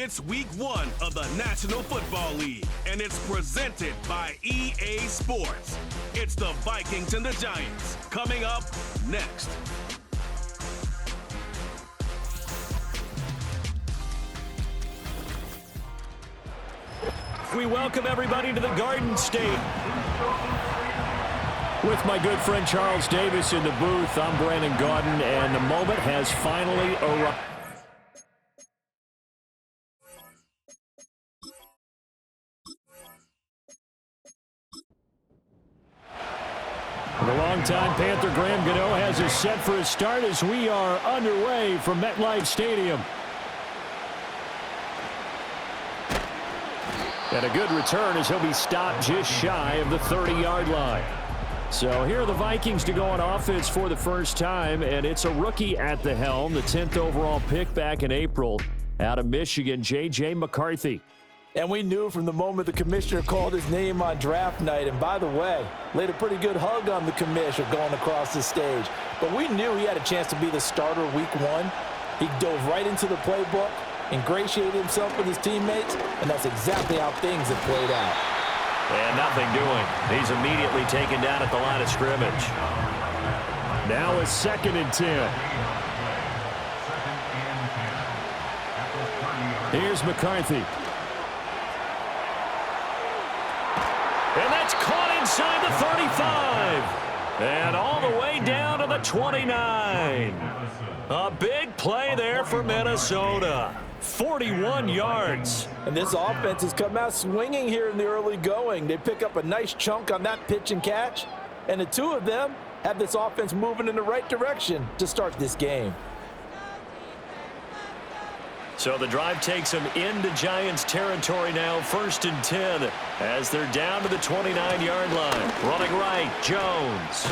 It's week 1 of the National Football League, and it's presented by EA Sports. It's the Vikings and the Giants coming up next. We welcome everybody to the Garden State. With my good friend Charles Davis in the booth, I'm Brandon Gaudin, and the moment has finally arrived. The longtime Panther Graham Gano has us set for a start as we are underway from MetLife Stadium. And a good return as he'll be stopped just shy of the 30-yard line. So here are the Vikings to go on offense for the first time, and it's a rookie at the helm, the 10th overall pick back in April out of Michigan, J.J. McCarthy. And we knew from the moment the commissioner called his name on draft night, and by the way, laid a pretty good hug on the commissioner going across the stage. But we knew he had a chance to be the starter week 1. He dove right into the playbook, ingratiated himself with his teammates, and that's exactly how things have played out. And nothing doing. He's immediately taken down at the line of scrimmage. Now a 2nd and 10. Here's McCarthy. And that's caught inside the 35. And all the way down to the 29. A big play there for Minnesota. 41 yards. And this offense has come out swinging here in the early going. They pick up a nice chunk on that pitch and catch, and the two of them have this offense moving in the right direction to start this game. So the drive takes them into Giants territory now, 1st and 10, as they're down to the 29-yard line. Running right, Jones.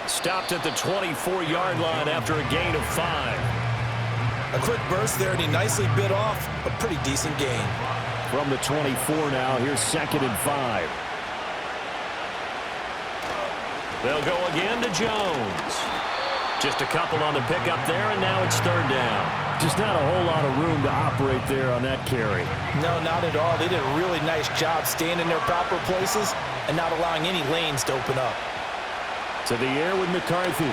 Stopped at the 24-yard line after a gain of 5. A quick burst there, and he nicely bit off a pretty decent gain. From the 24 now, here's 2nd and 5. They'll go again to Jones. Just a couple on the pickup there, and now it's 3rd down. Just not a whole lot of room to operate there on that carry. No, not at all. They did a really nice job staying in their proper places and not allowing any lanes to open up. To the air with McCarthy. He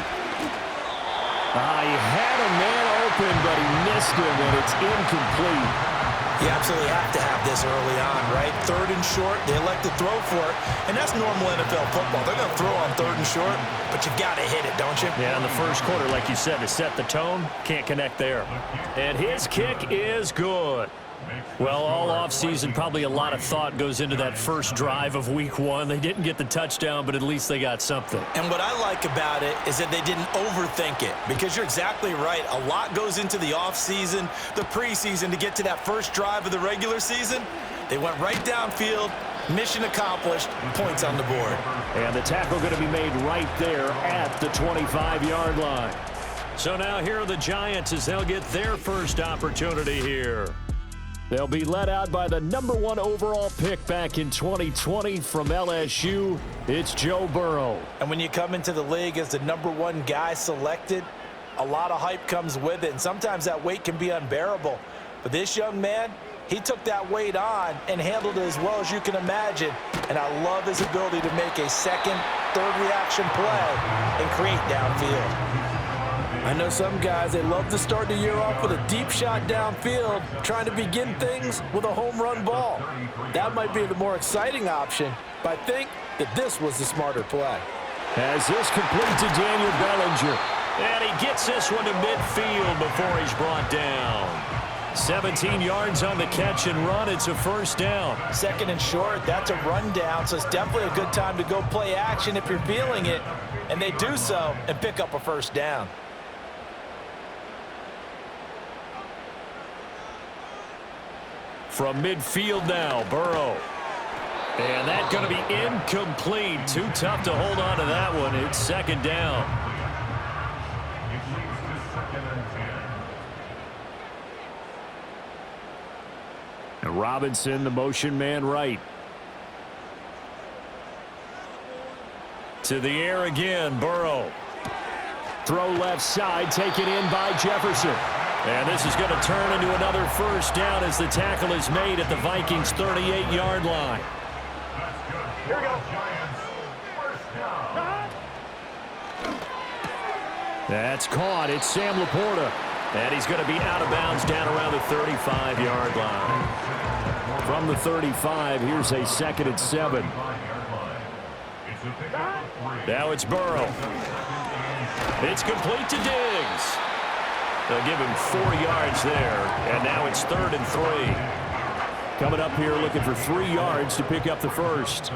had a man open, but he missed him, and it's incomplete. You absolutely have to have this early on, right? 3rd and short, they elect to throw for it, and that's normal NFL football. They're going to throw on 3rd and short, but you've got to hit it, don't you? Yeah, in the first quarter, like you said, to set the tone, can't connect there. And his kick is good. Well, all offseason, probably a lot of thought goes into that first drive of week 1. They didn't get the touchdown, but at least they got something. And what I like about it is that they didn't overthink it, because you're exactly right. A lot goes into the offseason, the preseason to get to that first drive of the regular season. They went right downfield, mission accomplished, points on the board. And the tackle going to be made right there at the 25-yard line. So now here are the Giants as they'll get their first opportunity here. They'll be led out by the number 1 overall pick back in 2020 from LSU. It's Joe Burrow. And when you come into the league as the number 1 guy selected, a lot of hype comes with it, and sometimes that weight can be unbearable. But this young man, he took that weight on and handled it as well as you can imagine. And I love his ability to make a 2nd, 3rd reaction play and create downfield. I know some guys, they love to start the year off with a deep shot downfield, trying to begin things with a home run ball. That might be the more exciting option, but I think that this was the smarter play. As this complete to Daniel Bellinger. And he gets this one to midfield before he's brought down. 17 yards on the catch and run. It's a 1st down. 2nd and short, that's a run down, so it's definitely a good time to go play action if you're feeling it. And they do so and pick up a 1st down. From midfield now, Burrow. And that's going to be incomplete. Too tough to hold on to that one. It's 2nd down. And Robinson, the motion man right. To the air again, Burrow. Throw left side, taken in by Jefferson. And this is going to turn into another first down as the tackle is made at the Vikings' 38-yard line. Here we go. That's caught. It's Sam Laporta. And he's going to be out of bounds down around the 35-yard line. From the 35, here's a 2nd and 7. Now it's Burrow. It's complete to Diggs. They'll give him 4 yards there, and now it's 3rd and 3. Coming up here looking for 3 yards to pick up the first.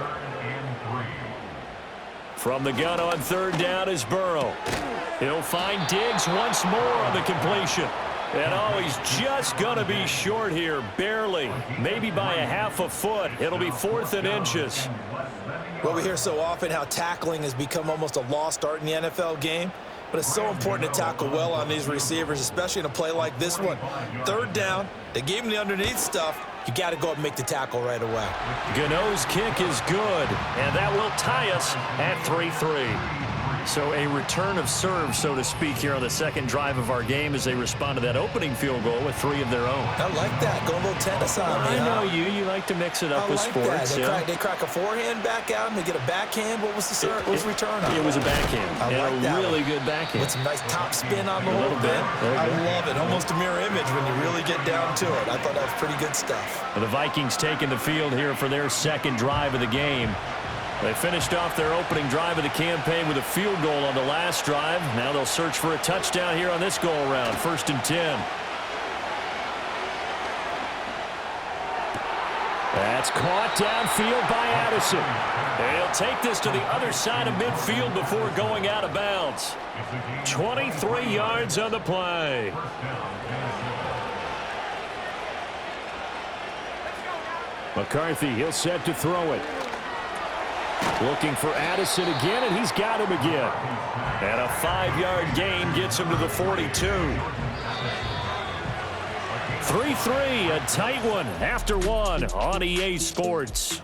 From the gun on 3rd down is Burrow. He'll find Diggs once more on the completion. And oh, he's just going to be short here, barely, maybe by a half a foot. It'll be 4th and inches. Well, we hear so often how tackling has become almost a lost art in the NFL game. But it's so important to tackle well on these receivers, especially in a play like this one. 3rd down, they gave him the underneath stuff. You got to go up and make the tackle right away. Gano's kick is good, and that will tie us at 3-3. So a return of serve, so to speak, here on the 2nd drive of our game as they respond to that opening field goal with 3 of their own. I like that. Go a little tennis on me. I know you. You like to mix it up with sports. They crack a forehand back at him. They get a backhand. What was the return on? It was a backhand. I like that. Really good backhand. With some nice top spin on the whole bit. I love it. Almost a mirror image when you really get down to it. I thought that was pretty good stuff. The Vikings taking the field here for their 2nd drive of the game. They finished off their opening drive of the campaign with a field goal on the last drive. Now they'll search for a touchdown here on this go-around. 1st and 10. That's caught downfield by Addison. He'll take this to the other side of midfield before going out of bounds. 23 yards on the play. McCarthy, he'll set to throw it. Looking for Addison again, and he's got him again. And a 5-yard gain gets him to the 42. 3-3, a tight one after one on EA Sports.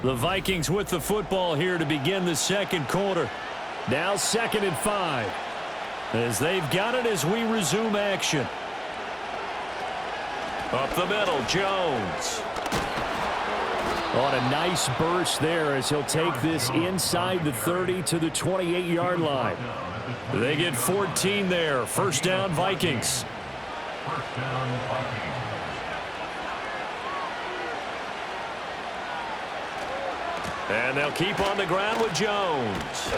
The Vikings with the football here to begin the 2nd quarter. Now 2nd and 5. As they've got it as we resume action. Up the middle, Jones. On a nice burst there as he'll take this inside the 30 to the 28-yard line. They get 14 there. 1st down, Vikings. And they'll keep on the ground with Jones.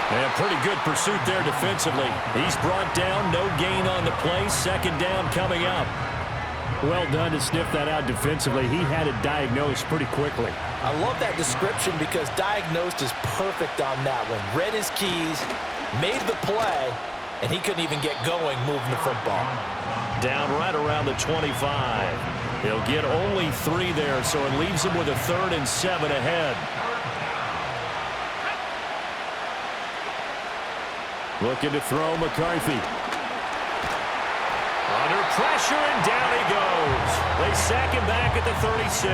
And pretty good pursuit there defensively. He's brought down, no gain on the play. 2nd down coming up. Well done to sniff that out defensively. He had it diagnosed pretty quickly. I love that description because diagnosed is perfect on that one. Read his keys, made the play, and he couldn't even get going moving the football. Down right around the 25. He'll get only 3 there, so it leaves him with a 3rd and 7 ahead. Looking to throw McCarthy. Under pressure, and down he goes. They sack him back at the 36.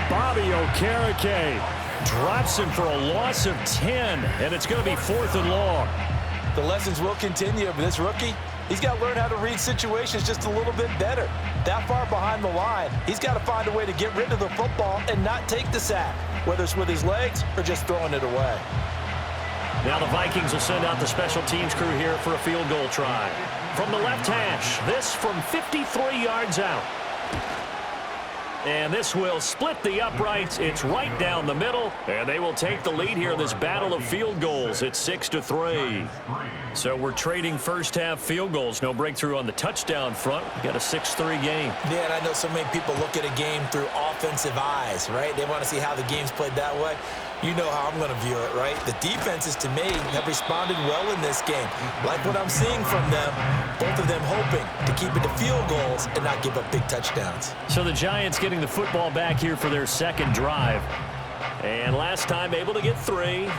Bobby Okereke drops him for a loss of 10, and it's going to be 4th and long. The lessons will continue, but this rookie, he's got to learn how to read situations just a little bit better. That far behind the line, he's got to find a way to get rid of the football and not take the sack, whether it's with his legs or just throwing it away. Now the Vikings will send out the special teams crew here for a field goal try. From the left hash, this from 53 yards out. And this will split the uprights. It's right down the middle. And they will take the lead here in this battle of field goals. It's 6-3. So we're trading first half field goals. No breakthrough on the touchdown front. We've got a 6-3 game. Yeah, and I know so many people look at a game through offensive eyes, right? They want to see how the game's played that way. You know how I'm going to view it, right? The defenses, to me, have responded well in this game. Like what I'm seeing from them, both of them hoping to keep it to field goals and not give up big touchdowns. So the Giants getting the football back here for their 2nd drive. And last time able to get 3.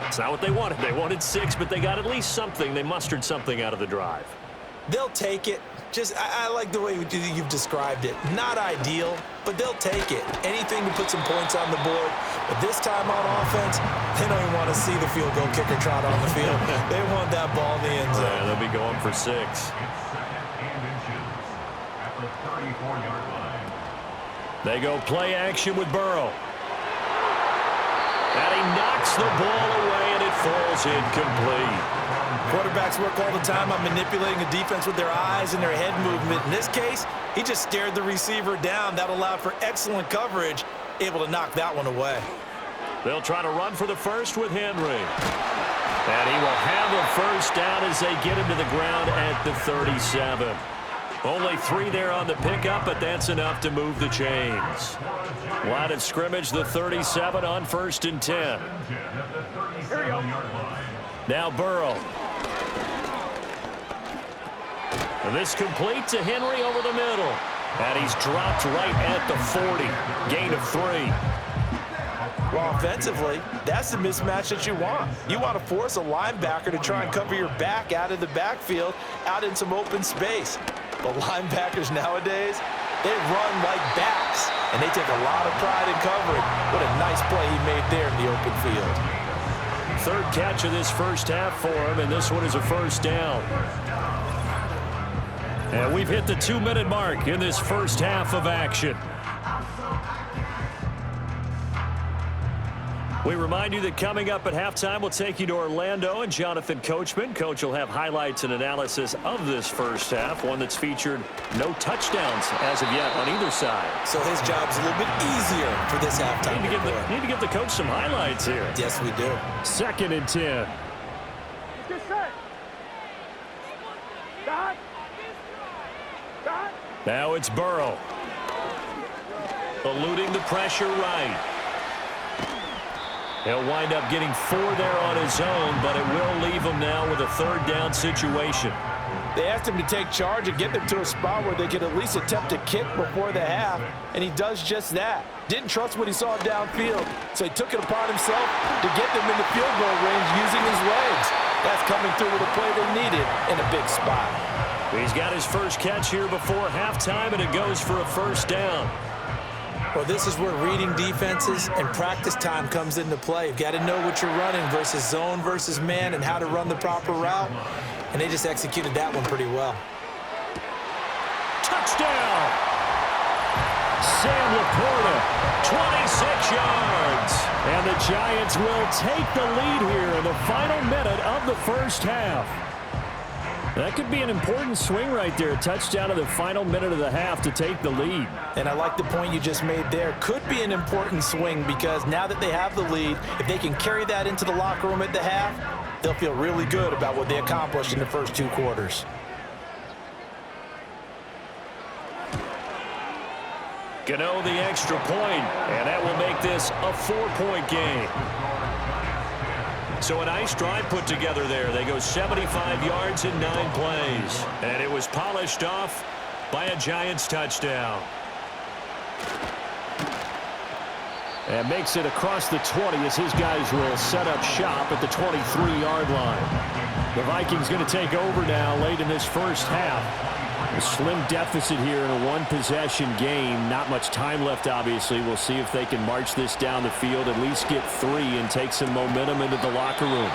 It's not what they wanted. They wanted 6, but they got at least something. They mustered something out of the drive. They'll take it. I like the way you've described it. Not ideal, but they'll take it. Anything to put some points on the board. But this time on offense, they don't even want to see the field goal kicker trot on the field. They want that ball in the end zone. Yeah, they'll be going for 6. They go play action with Burrow. And he knocks the ball away, and it falls incomplete. Quarterbacks work all the time on manipulating a defense with their eyes and their head movement. In this case, he just stared the receiver down. That allowed for excellent coverage, able to knock that one away. They'll try to run for the first with Henry. And he will have a first down as they get him to the ground at the 37. Only 3 there on the pickup, but that's enough to move the chains. Line of scrimmage, the 37 on 1st and 10. Here we go. Now Burrow. And this complete to Henry over the middle. And he's dropped right at the 40. Gain of 3. Well, offensively, that's the mismatch that you want. You want to force a linebacker to try and cover your back out of the backfield, out in some open space. But linebackers nowadays, they run like backs, and they take a lot of pride in covering. What a nice play he made there in the open field. 3rd catch of this first half for him, and this one is a first down. And we've hit the 2-minute mark in this first half of action. We remind you that coming up at halftime, we'll take you to Orlando and Jonathan Coachman. Coach will have highlights and analysis of this first half, one that's featured no touchdowns as of yet on either side. So his job's a little bit easier for this halftime. Need to give the coach some highlights here. Yes, we do. 2nd and 10. Get set. Stop. Stop. Now it's Burrow. Eluding the pressure right. He'll wind up getting 4 there on his own, but it will leave him now with a 3rd down situation. They asked him to take charge and get them to a spot where they could at least attempt a kick before the half, and he does just that. Didn't trust what he saw downfield, so he took it upon himself to get them in the field goal range using his legs. That's coming through with a play they needed in a big spot. He's got his first catch here before halftime, and it goes for a first down. Well, this is where reading defenses and practice time comes into play. You've got to know what you're running versus zone versus man and how to run the proper route. And they just executed that one pretty well. Touchdown! Sam Laporta, 26 yards. And the Giants will take the lead here in the final minute of the first half. That could be an important swing right there. A touchdown in the final minute of the half to take the lead. And I like the point you just made there. Could be an important swing because now that they have the lead, if they can carry that into the locker room at the half, they'll feel really good about what they accomplished in the first 2 quarters. Gano the extra point, and that will make this a 4-point game. So a nice drive put together there. They go 75 yards in 9 plays. And it was polished off by a Giants touchdown. And makes it across the 20 as his guys will set up shop at the 23-yard line. The Vikings going to take over now late in this first half. A slim deficit here in a 1-possession game. Not much time left, obviously. We'll see if they can march this down the field, at least get 3 and take some momentum into the locker room.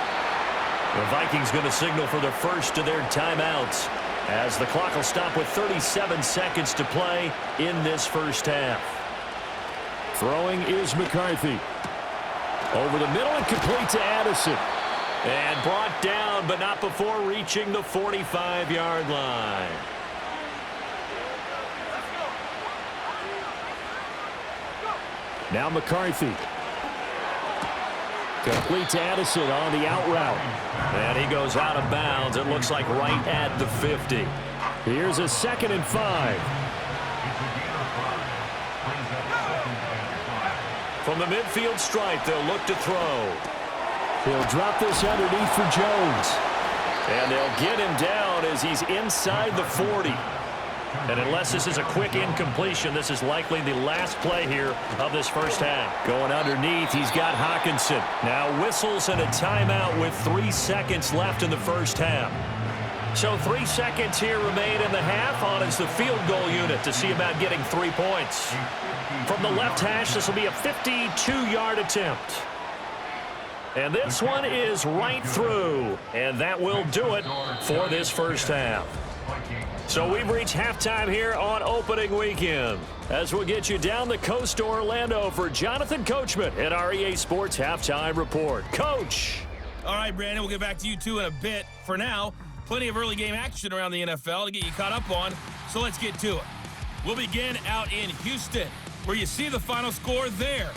The Vikings going to signal for the first of their timeouts as the clock will stop with 37 seconds to play in this first half. Throwing is McCarthy. Over the middle and complete to Addison. And brought down, but not before reaching the 45-yard line. Now McCarthy. Complete to Addison on the out route. And he goes out of bounds. It looks like right at the 50. Here's a 2nd and 5. From the midfield stripe, they'll look to throw. He'll drop this underneath for Jones. And they'll get him down as he's inside the 40. And unless this is a quick incompletion, this is likely the last play here of this first half. Going underneath, he's got Hawkinson. Now whistles and a timeout with 3 seconds left in the first half. So 3 seconds here remain in the half. On is the field goal unit to see about getting 3 points. From the left hash, this will be a 52-yard attempt. And this one is right through. And that will do it for this first half. So we've reached halftime here on opening weekend. As we'll get you down the coast to Orlando for Jonathan Coachman at our EA Sports Halftime Report. Coach. All right, Brandon, we'll get back to you two in a bit. For now, plenty of early game action around the NFL to get you caught up on, so let's get to it. We'll begin out in Houston, where you see the final score there.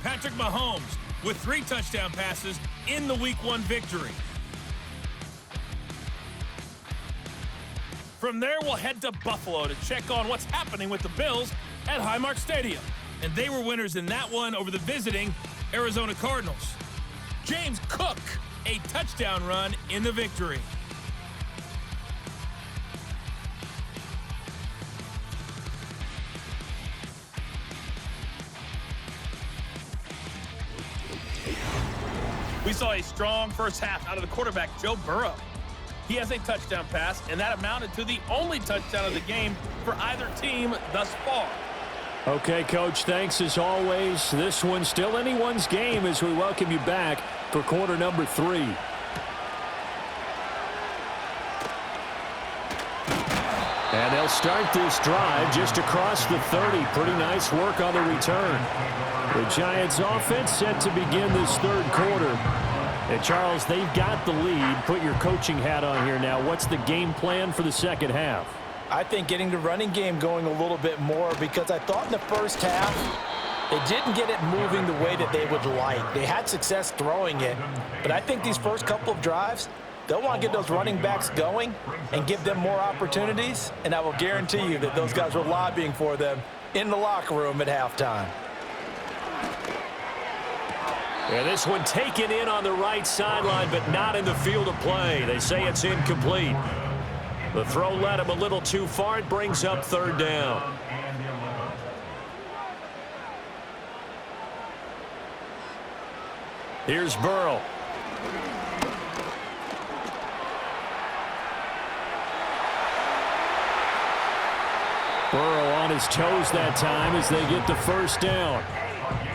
Patrick Mahomes with 3 touchdown passes in the Week 1 victory. From there, we'll head to Buffalo to check on what's happening with the Bills at Highmark Stadium. And they were winners in that one over the visiting Arizona Cardinals. James Cook, a touchdown run in the victory. We saw a strong first half out of the quarterback, Joe Burrow. He has a touchdown pass, and that amounted to the only touchdown of the game for either team thus far. Okay, Coach, thanks as always. This one's still anyone's game as we welcome you back for quarter number 3. And they'll start this drive just across the 30. Pretty nice work on the return. The Giants offense set to begin this third quarter. And Charles, they've got the lead. Put your coaching hat on here now. What's the game plan for the second half? I think getting the running game going a little bit more, because I thought in the first half they didn't get it moving the way that they would like. They had success throwing it, but I think these first couple of drives, they'll want to get those running backs going and give them more opportunities, and I will guarantee you that those guys were lobbying for them in the locker room at halftime. And this one taken in on the right sideline, but not in the field of play. They say it's incomplete. The throw led him a little too far. It brings up third down. Here's Burrow. Burrow on his toes that time as they get the first down.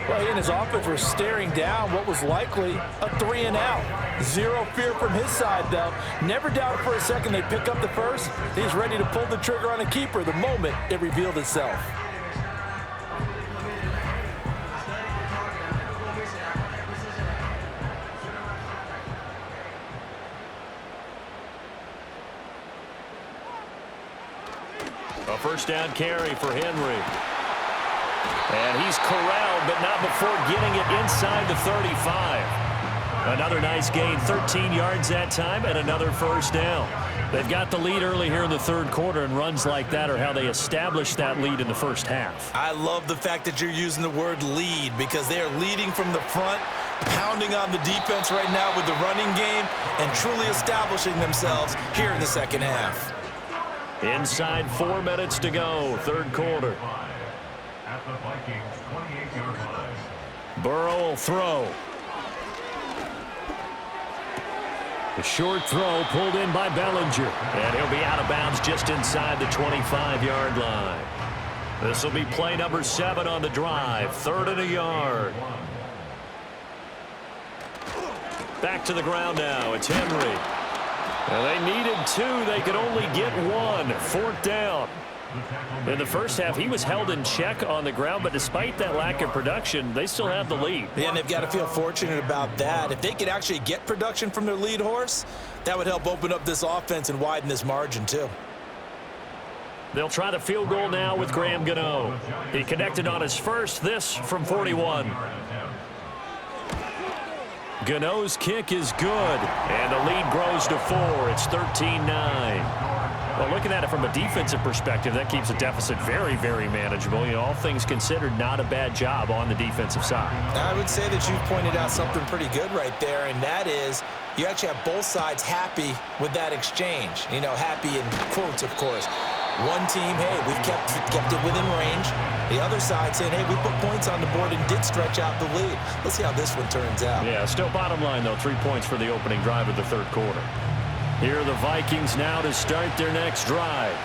Well, he and his offense were staring down what was likely a 3-and-out. Zero fear from his side, though. Never doubted for a second they'd pick up the first. He's ready to pull the trigger on a keeper the moment it revealed itself. A first down carry for Henry. And he's corralled, but not before getting it inside the 35. Another nice gain, 13 yards that time, and another first down. They've got the lead early here in the third quarter, and runs like that are how they established that lead in the first half. I love the fact that you're using the word lead, because they are leading from the front, pounding on the defense right now with the running game, and truly establishing themselves here in the second half. Inside 4 minutes to go, third quarter. Burrow will throw. The short throw pulled in by Bellinger. And he'll be out of bounds just inside the 25-yard line. This will be play number 7 on the drive. 3rd and a yard. Back to the ground now. It's Henry. And they needed 2. They could only get 1. 4th down. In the first half, he was held in check on the ground, but despite that lack of production, they still have the lead. Yeah, and they've got to feel fortunate about that. If they could actually get production from their lead horse, that would help open up this offense and widen this margin, too. They'll try the field goal now with Graham Gano. He connected on his first, this from 41. Gano's kick is good, and the lead grows to 4. It's 13-9. Well, looking at it from a defensive perspective, that keeps the deficit very, very manageable. You know, all things considered, not a bad job on the defensive side. I would say that you pointed out something pretty good right there, and that is you actually have both sides happy with that exchange. You know, happy in quotes, of course. One team, hey, we've kept it within range. The other side saying, hey, we put points on the board and did stretch out the lead. Let's see how this one turns out. Yeah, still bottom line, though, 3 points for the opening drive of the third quarter. Here are the Vikings now to start their next drive.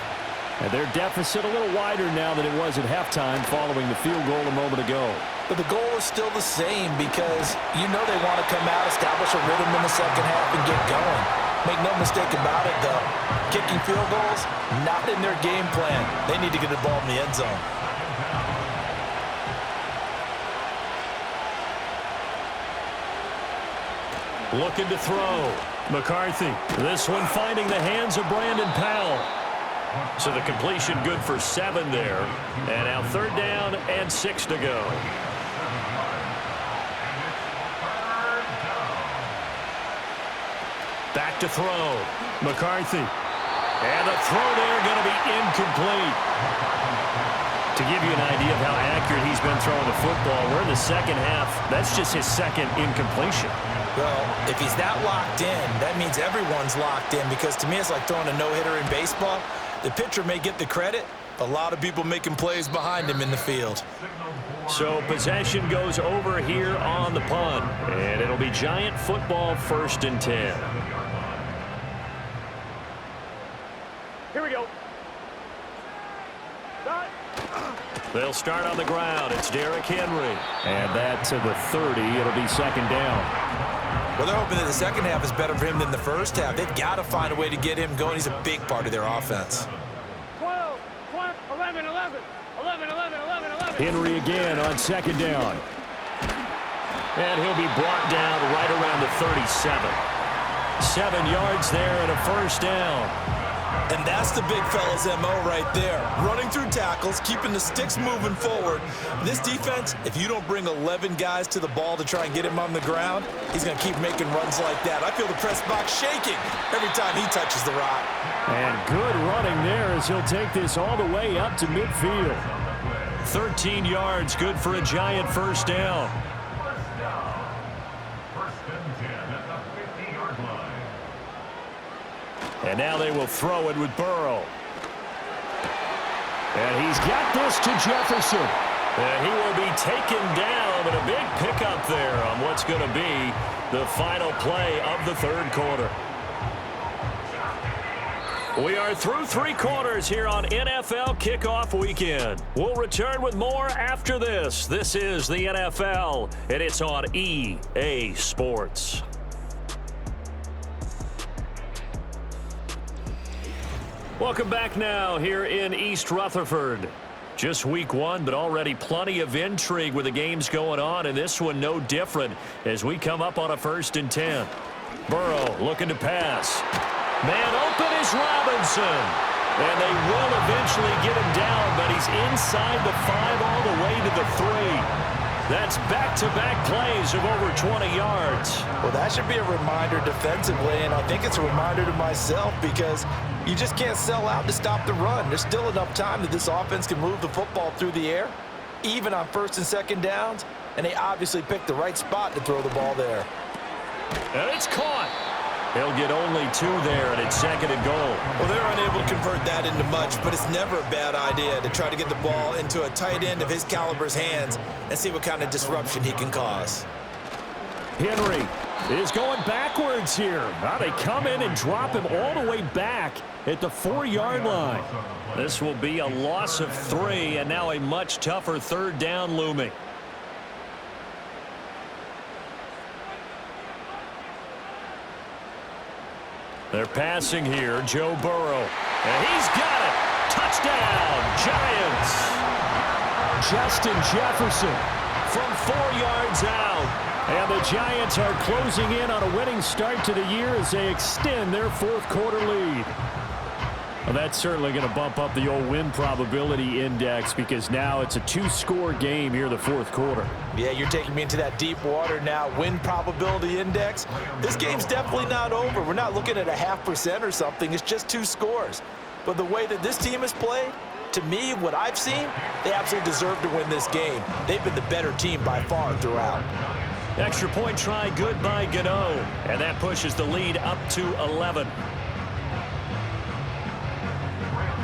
And their deficit a little wider now than it was at halftime following the field goal a moment ago. But the goal is still the same because you know they want to come out, establish a rhythm in the second half, and get going. Make no mistake about it, though. Kicking field goals, not in their game plan. They need to get the ball in the end zone. Looking to throw. McCarthy. This one finding the hands of Brandon Powell. So the completion good for 7 there. And now 3rd down and 6 to go. Back to throw. McCarthy. And the throw there going to be incomplete. To give you an idea of how accurate he's been throwing the football, we're in the second half. That's just his second incompletion. Well, if he's that locked in, that means everyone's locked in because to me it's like throwing a no-hitter in baseball. The pitcher may get the credit, a lot of people making plays behind him in the field. So possession goes over here on the punt, and it'll be Giant football 1st and 10. Here we go. They'll start on the ground. It's Derrick Henry. And that to the 30. It'll be 2nd down. Well, they're hoping that the second half is better for him than the first half. They've got to find a way to get him going. He's a big part of their offense. 12, 11, 11, 11, 11, 11, 11. Henry again on 2nd down. And he'll be brought down right around the 37. 7 yards there and a 1st down. And that's the big fella's MO right there. Running through tackles, keeping the sticks moving forward. This defense, if you don't bring 11 guys to the ball to try and get him on the ground, he's going to keep making runs like that. I feel the press box shaking every time he touches the rock. And good running there as he'll take this all the way up to midfield. 13 yards, good for a Giant 1st down. And now they will throw it with Burrow. And he's got this to Jefferson. And he will be taken down, but a big pickup there on what's going to be the final play of the 3rd quarter. We are through 3 quarters here on NFL Kickoff Weekend. We'll return with more after this. This is the NFL, and it's on EA Sports. Welcome back now here in East Rutherford. Just week 1, but already plenty of intrigue with the games going on, and this one no different as we come up on a 1st and 10. Burrow looking to pass. Man open is Robinson. And they will eventually get him down, but he's inside the 5 all the way to the 3. That's back-to-back plays of over 20 yards. Well, that should be a reminder defensively, and I think it's a reminder to myself because you just can't sell out to stop the run. There's still enough time that this offense can move the football through the air, even on 1st and 2nd downs, and they obviously picked the right spot to throw the ball there. And it's caught. He'll get only 2 there, and it's 2nd and goal. Well, they're unable to convert that into much, but it's never a bad idea to try to get the ball into a tight end of his caliber's hands and see what kind of disruption he can cause. Henry is going backwards here. Now they come in and drop him all the way back at the 4-yard line. This will be a loss of 3, and now a much tougher 3rd down looming. They're passing here, Joe Burrow. And he's got it. Touchdown, Giants. Justin Jefferson from 4 yards out. And the Giants are closing in on a winning start to the year as they extend their 4th quarter lead. Well, that's certainly going to bump up the old win probability index because now it's a 2-score game here the 4th quarter. Yeah, you're taking me into that deep water now. Win probability index. This game's definitely not over. We're not looking at a 0.5% or something. It's just 2 scores. But the way that this team has played, to me, what I've seen, they absolutely deserve to win this game. They've been the better team by far throughout. Extra point try good by Gano. And that pushes the lead up to 11.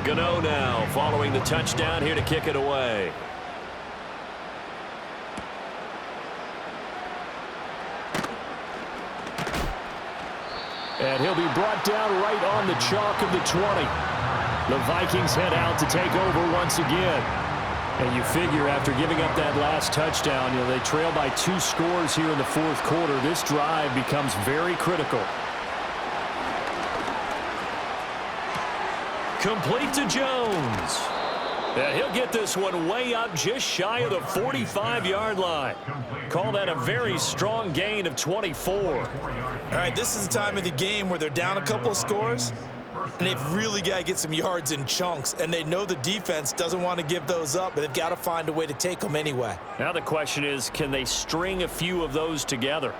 Gano now following the touchdown here to kick it away. And he'll be brought down right on the chalk of the 20. The Vikings head out to take over once again. And you figure after giving up that last touchdown, they trail by 2 scores here in the fourth quarter. This drive becomes very critical. Complete to Jones. And he'll get this one way up just shy of the 45-yard line. Call that a very strong gain of 24. All right, this is the time of the game where they're down a couple of scores, and they've really got to get some yards in chunks, and they know the defense doesn't want to give those up, but they've got to find a way to take them anyway. Now the question is, can they string a few of those together?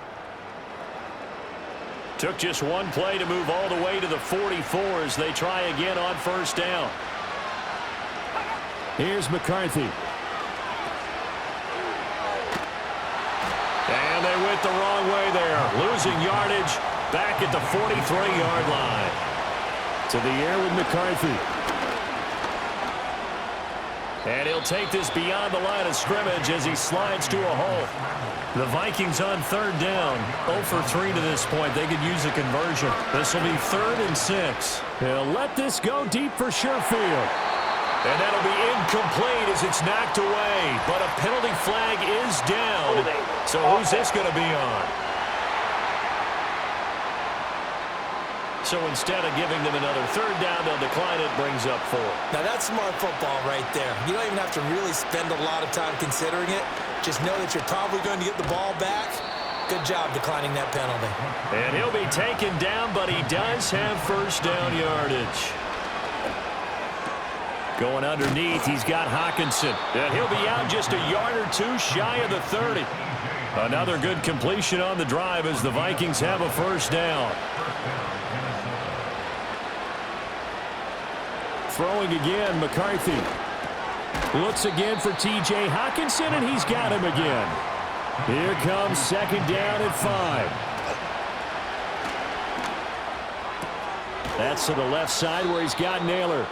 Took just one play to move all the way to the 44 as they try again on first down. Here's McCarthy. And they went the wrong way there. Losing yardage back at the 43-yard line. To the air with McCarthy. And he'll take this beyond the line of scrimmage as he slides to a hole. The Vikings on third down. 0 for 3 to this point. They could use a conversion. This will be 3rd and 6. They'll let this go deep for Sherfield. And that'll be incomplete as it's knocked away. But a penalty flag is down. So who's this going to be on? So instead of giving them another third down, they'll decline it, brings up 4. Now that's smart football right there. You don't even have to really spend a lot of time considering it. Just know that you're probably going to get the ball back. Good job declining that penalty. And he'll be taken down, but he does have first down yardage. Going underneath, he's got Hockenson. And he'll be out just a yard or 2 shy of the 30. Another good completion on the drive as the Vikings have a first down. Throwing again, McCarthy. Looks again for T.J. Hockenson, and he's got him again. Here comes second down at 5. That's to the left side where he's got Naylor.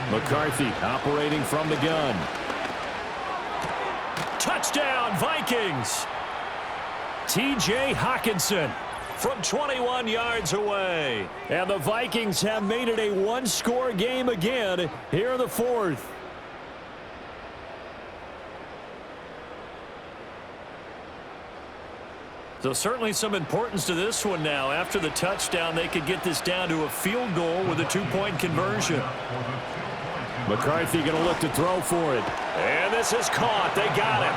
McCarthy operating from the gun. Touchdown, Vikings! T.J. Hockenson from 21 yards away. And the Vikings have made it a one-score game again here in the fourth. So certainly some importance to this one now. After the touchdown, they could get this down to a field goal with a 2-point conversion. McCarthy going to look to throw for it. And this is caught. They got him.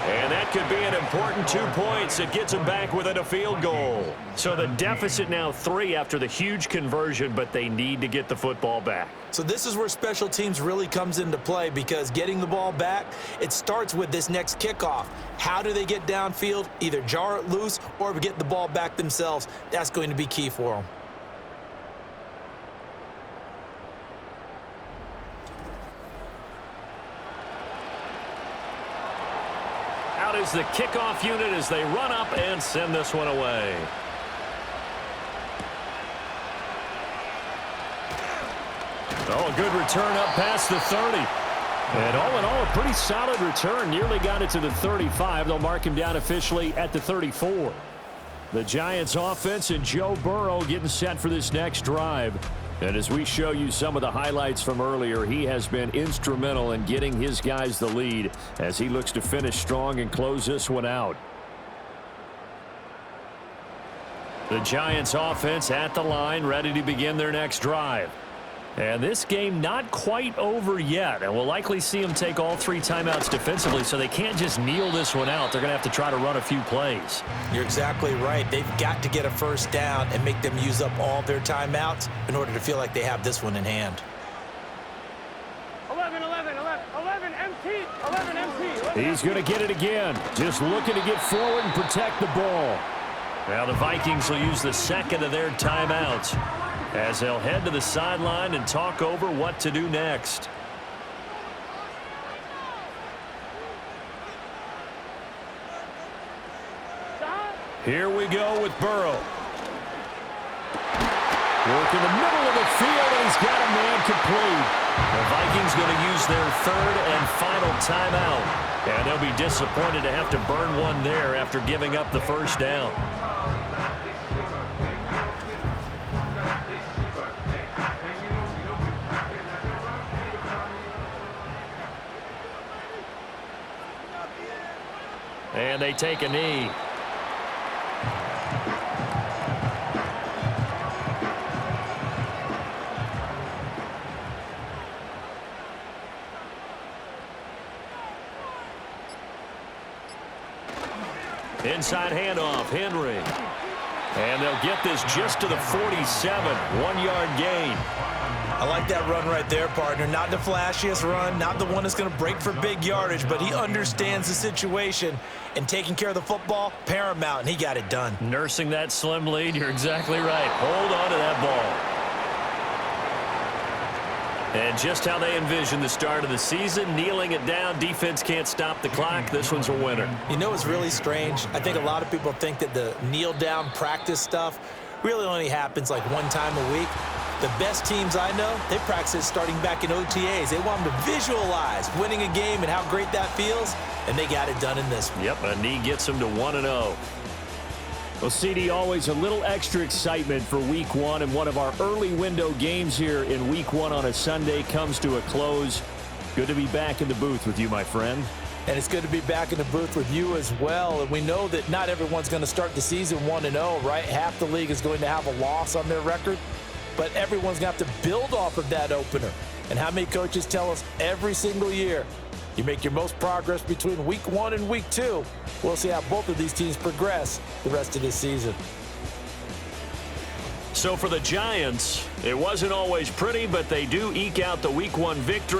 And that could be an important 2 points. It gets them back within a field goal. So the deficit now 3 after the huge conversion, but they need to get the football back. So this is where special teams really comes into play, because getting the ball back, it starts with this next kickoff. How do they get downfield? Either jar it loose or get the ball back themselves. That's going to be key for them. Out is the kickoff unit as they run up and send this one away. Oh, a good return up past the 30. And all in all, a pretty solid return. Nearly got it to the 35. They'll mark him down officially at the 34. The Giants offense and Joe Burrow getting set for this next drive. And as we show you some of the highlights from earlier, he has been instrumental in getting his guys the lead as he looks to finish strong and close this one out. The Giants offense at the line, ready to begin their next drive. And this game not quite over yet, and we'll likely see them take all 3 timeouts defensively, so they can't just kneel this one out. They're going to have to try to run a few plays. You're exactly right. They've got to get a first down and make them use up all their timeouts in order to feel like they have this one in hand. 11, 11, 11, 11 empty, 11 empty. He's going to get it again, just looking to get forward and protect the ball. Now the Vikings will use the second of their timeouts as they'll head to the sideline and talk over what to do next. Here we go with Burrow. Work in the middle of the field, and he's got a man complete. The Vikings going to use their third and final timeout. And they'll be disappointed to have to burn one there after giving up the first down. And they take a knee. Inside handoff, Henry. And they'll get this just to the 47, 1-yard gain. I like that run right there, partner. Not the flashiest run, not the one that's going to break for big yardage, but he understands the situation, and taking care of the football, paramount, and he got it done. Nursing that slim lead, you're exactly right. Hold on to that ball. And just how they envisioned the start of the season, kneeling it down, defense can't stop the clock. This one's a winner. You know, it's really strange. I think a lot of people think that the kneel-down practice stuff really only happens like one time a week. The best teams I know, they practice starting back in OTAs. They want them to visualize winning a game and how great that feels, and they got it done in this one. Yep, a knee gets them to 1-0. Well, CD, always a little extra excitement for Week 1, and one of our early window games here in Week 1 on a Sunday comes to a close. Good to be back in the booth with you, my friend. And it's good to be back in the booth with you as well. And we know that not everyone's going to start the season 1-0, right? Half the league is going to have a loss on their record, but everyone's going to have to build off of that opener. And how many coaches tell us every single year, you make your most progress between Week 1 and Week 2. We'll see how both of these teams progress the rest of this season. So for the Giants, it wasn't always pretty, but they do eke out the Week 1 victory.